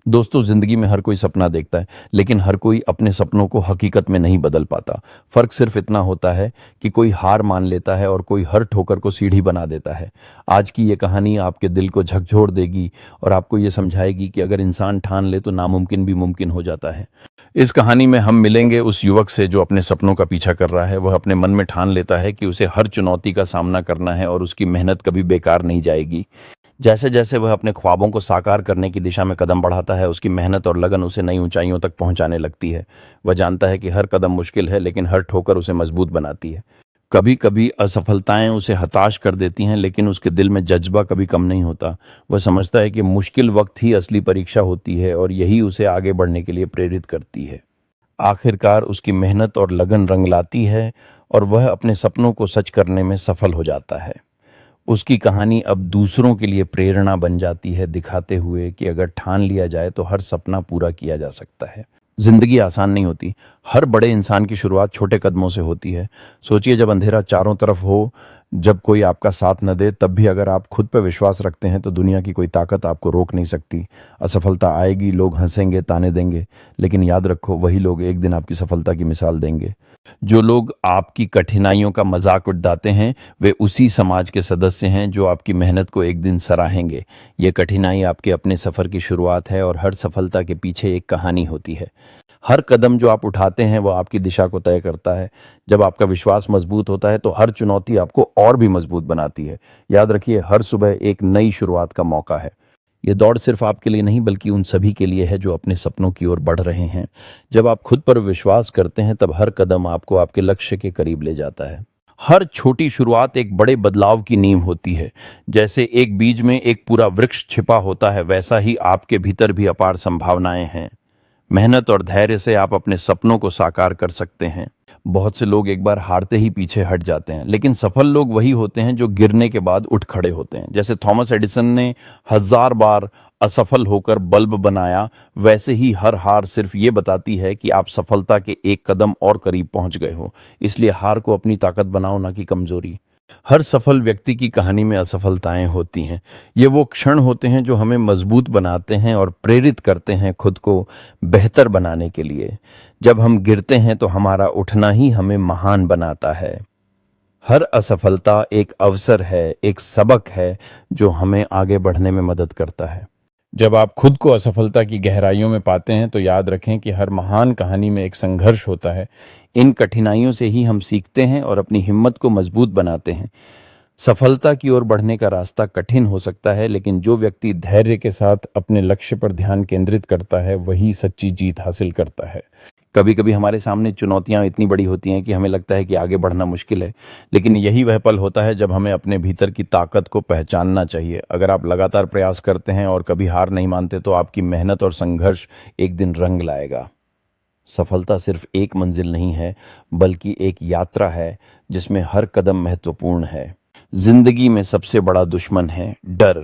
दोस्तों, जिंदगी में हर कोई सपना देखता है, लेकिन हर कोई अपने सपनों को हकीकत में नहीं बदल पाता। फर्क सिर्फ इतना होता है कि कोई हार मान लेता है और कोई हर ठोकर को सीढ़ी बना देता है। आज की ये कहानी आपके दिल को झकझोर देगी और आपको ये समझाएगी कि अगर इंसान ठान ले तो नामुमकिन भी मुमकिन हो जाता है। इस कहानी में हम मिलेंगे उस युवक से जो अपने सपनों का पीछा कर रहा है। वह अपने मन में ठान लेता है कि उसे हर चुनौती का सामना करना है और उसकी मेहनत कभी बेकार नहीं जाएगी। जैसे जैसे वह अपने ख्वाबों को साकार करने की दिशा में कदम बढ़ाता है, उसकी मेहनत और लगन उसे नई ऊंचाइयों तक पहुंचाने लगती है। वह जानता है कि हर कदम मुश्किल है, लेकिन हर ठोकर उसे मजबूत बनाती है। कभी कभी असफलताएं उसे हताश कर देती हैं, लेकिन उसके दिल में जज्बा कभी कम नहीं होता। वह समझता है कि मुश्किल वक्त ही असली परीक्षा होती है और यही उसे आगे बढ़ने के लिए प्रेरित करती है। आखिरकार उसकी मेहनत और लगन रंग लाती है और वह अपने सपनों को सच करने में सफल हो जाता है। उसकी कहानी अब दूसरों के लिए प्रेरणा बन जाती है, दिखाते हुए कि अगर ठान लिया जाए तो हर सपना पूरा किया जा सकता है। जिंदगी आसान नहीं होती। हर बड़े इंसान की शुरुआत छोटे कदमों से होती है। सोचिए, जब अंधेरा चारों तरफ हो, जब कोई आपका साथ न दे, तब भी अगर आप खुद पर विश्वास रखते हैं तो दुनिया की कोई ताकत आपको रोक नहीं सकती। असफलता आएगी, लोग हंसेंगे, ताने देंगे, लेकिन याद रखो, वही लोग एक दिन आपकी सफलता की मिसाल देंगे। जो लोग आपकी कठिनाइयों का मजाक उड़ाते हैं, वे उसी समाज के सदस्य हैं जो आपकी मेहनत को एक दिन सराहेंगे। ये कठिनाई आपके अपने सफर की शुरुआत है और हर सफलता के पीछे एक कहानी होती है। हर कदम जो आप उठाते हैं वो आपकी दिशा को तय करता है। जब आपका विश्वास मजबूत होता है तो हर चुनौती आपको और भी मजबूत बनाती है। याद रखिए, हर सुबह एक नई शुरुआत का मौका है। ये दौड़ सिर्फ आपके लिए नहीं, बल्कि उन सभी के लिए है जो अपने सपनों की ओर बढ़ रहे हैं। जब आप खुद पर विश्वास करते हैं, तब हर कदम आपको आपके लक्ष्य के करीब ले जाता है। हर छोटी शुरुआत एक बड़े बदलाव की नींव होती है। जैसे एक बीज में एक पूरा वृक्ष छिपा होता है, वैसा ही आपके भीतर भी अपार संभावनाएं हैं। मेहनत और धैर्य से आप अपने सपनों को साकार कर सकते हैं। बहुत से लोग एक बार हारते ही पीछे हट जाते हैं, लेकिन सफल लोग वही होते हैं जो गिरने के बाद उठ खड़े होते हैं। जैसे थॉमस एडिसन ने 1000 बार असफल होकर बल्ब बनाया, वैसे ही हर हार सिर्फ ये बताती है कि आप सफलता के एक कदम और करीब पहुंच गए हो। इसलिए हार को अपनी ताकत बनाओ, ना कि कमजोरी। हर सफल व्यक्ति की कहानी में असफलताएं होती हैं। ये वो क्षण होते हैं जो हमें मजबूत बनाते हैं और प्रेरित करते हैं खुद को बेहतर बनाने के लिए। जब हम गिरते हैं तो हमारा उठना ही हमें महान बनाता है। हर असफलता एक अवसर है, एक सबक है जो हमें आगे बढ़ने में मदद करता है। जब आप खुद को असफलता की गहराइयों में पाते हैं तो याद रखें कि हर महान कहानी में एक संघर्ष होता है। इन कठिनाइयों से ही हम सीखते हैं और अपनी हिम्मत को मजबूत बनाते हैं। सफलता की ओर बढ़ने का रास्ता कठिन हो सकता है, लेकिन जो व्यक्ति धैर्य के साथ अपने लक्ष्य पर ध्यान केंद्रित करता है, वही सच्ची जीत हासिल करता है। कभी कभी हमारे सामने चुनौतियां इतनी बड़ी होती हैं कि हमें लगता है कि आगे बढ़ना मुश्किल है, लेकिन यही वह पल होता है जब हमें अपने भीतर की ताकत को पहचानना चाहिए। अगर आप लगातार प्रयास करते हैं और कभी हार नहीं मानते, तो आपकी मेहनत और संघर्ष एक दिन रंग लाएगा। सफलता सिर्फ एक मंजिल नहीं है, बल्कि एक यात्रा है जिसमें हर कदम महत्वपूर्ण है। जिंदगी में सबसे बड़ा दुश्मन है डर।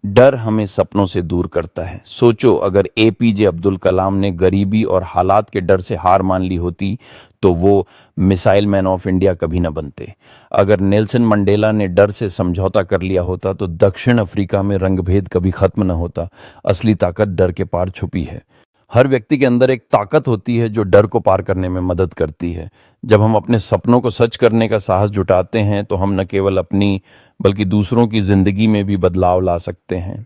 डर हमें सपनों से दूर करता है। सोचो, अगर एपीजे अब्दुल कलाम ने गरीबी और हालात के डर से हार मान ली होती तो वो मिसाइल मैन ऑफ इंडिया कभी न बनते। अगर नेल्सन मंडेला ने डर से समझौता कर लिया होता तो दक्षिण अफ्रीका में रंगभेद कभी खत्म न होता। असली ताकत डर के पार छुपी है। हर व्यक्ति के अंदर एक ताकत होती है जो डर को पार करने में मदद करती है। जब हम अपने सपनों को सच करने का साहस जुटाते हैं तो हम न केवल अपनी बल्कि दूसरों की जिंदगी में भी बदलाव ला सकते हैं।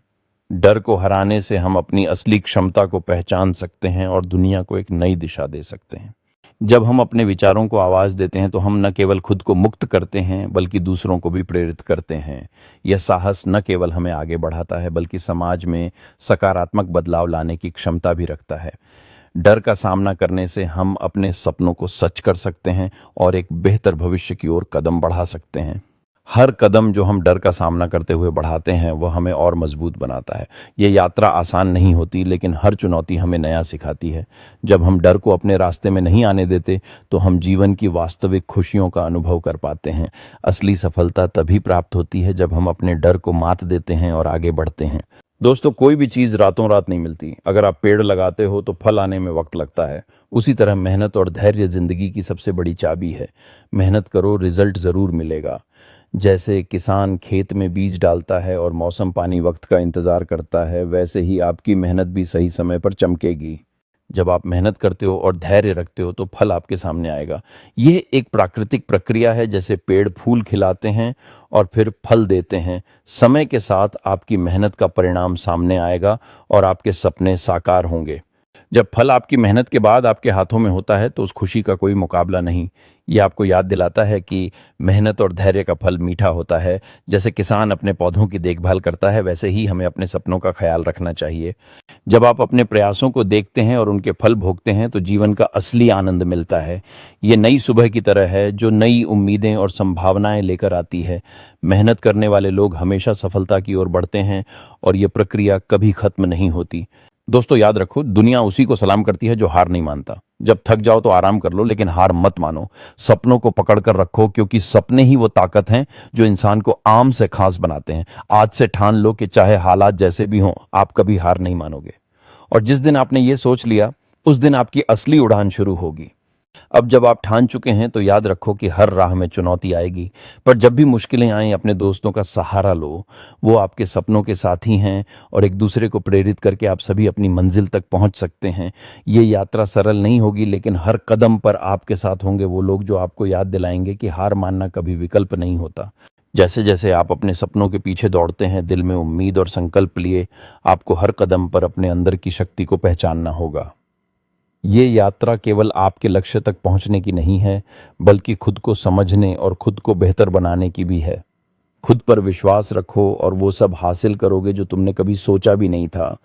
डर को हराने से हम अपनी असली क्षमता को पहचान सकते हैं और दुनिया को एक नई दिशा दे सकते हैं। जब हम अपने विचारों को आवाज देते हैं तो हम न केवल खुद को मुक्त करते हैं, बल्कि दूसरों को भी प्रेरित करते हैं। यह साहस न केवल हमें आगे बढ़ाता है, बल्कि समाज में सकारात्मक बदलाव लाने की क्षमता भी रखता है। डर का सामना करने से हम अपने सपनों को सच कर सकते हैं और एक बेहतर भविष्य की ओर कदम बढ़ा सकते हैं। हर कदम जो हम डर का सामना करते हुए बढ़ाते हैं, वह हमें और मजबूत बनाता है। ये यात्रा आसान नहीं होती, लेकिन हर चुनौती हमें नया सिखाती है। जब हम डर को अपने रास्ते में नहीं आने देते, तो हम जीवन की वास्तविक खुशियों का अनुभव कर पाते हैं। असली सफलता तभी प्राप्त होती है जब हम अपने डर को मात देते हैं और आगे बढ़ते हैं। दोस्तों, कोई भी चीज़ रातों रात नहीं मिलती। अगर आप पेड़ लगाते हो तो फल आने में वक्त लगता है। उसी तरह मेहनत और धैर्य जिंदगी की सबसे बड़ी चाबी है। मेहनत करो, रिजल्ट ज़रूर मिलेगा। जैसे किसान खेत में बीज डालता है और मौसम पानी वक्त का इंतज़ार करता है, वैसे ही आपकी मेहनत भी सही समय पर चमकेगी। जब आप मेहनत करते हो और धैर्य रखते हो तो फल आपके सामने आएगा। ये एक प्राकृतिक प्रक्रिया है, जैसे पेड़ फूल खिलाते हैं और फिर फल देते हैं। समय के साथ आपकी मेहनत का परिणाम सामने आएगा और आपके सपने साकार होंगे। जब फल आपकी मेहनत के बाद आपके हाथों में होता है तो उस खुशी का कोई मुकाबला नहीं। ये आपको याद दिलाता है कि मेहनत और धैर्य का फल मीठा होता है। जैसे किसान अपने पौधों की देखभाल करता है, वैसे ही हमें अपने सपनों का ख्याल रखना चाहिए। जब आप अपने प्रयासों को देखते हैं और उनके फल भोगते हैं तो जीवन का असली आनंद मिलता है। ये नई सुबह की तरह है जो नई उम्मीदें और संभावनाएं लेकर आती है। मेहनत करने वाले लोग हमेशा सफलता की ओर बढ़ते हैं और ये प्रक्रिया कभी खत्म नहीं होती। दोस्तों याद रखो, दुनिया उसी को सलाम करती है जो हार नहीं मानता। जब थक जाओ तो आराम कर लो, लेकिन हार मत मानो। सपनों को पकड़ कर रखो, क्योंकि सपने ही वो ताकत हैं जो इंसान को आम से खास बनाते हैं। आज से ठान लो कि चाहे हालात जैसे भी हों, आप कभी हार नहीं मानोगे। और जिस दिन आपने ये सोच लिया, उस दिन आपकी असली उड़ान शुरू होगी। अब जब आप ठान चुके हैं तो याद रखो कि हर राह में चुनौती आएगी, पर जब भी मुश्किलें आएं अपने दोस्तों का सहारा लो। वो आपके सपनों के साथी हैं और एक दूसरे को प्रेरित करके आप सभी अपनी मंजिल तक पहुंच सकते हैं। ये यात्रा सरल नहीं होगी, लेकिन हर कदम पर आपके साथ होंगे वो लोग जो आपको याद दिलाएंगे कि हार मानना कभी विकल्प नहीं होता। जैसे जैसे आप अपने सपनों के पीछे दौड़ते हैं, दिल में उम्मीद और संकल्प लिए, आपको हर कदम पर अपने अंदर की शक्ति को पहचानना होगा। ये यात्रा केवल आपके लक्ष्य तक पहुंचने की नहीं है, बल्कि खुद को समझने और खुद को बेहतर बनाने की भी है। खुद पर विश्वास रखो और वो सब हासिल करोगे जो तुमने कभी सोचा भी नहीं था।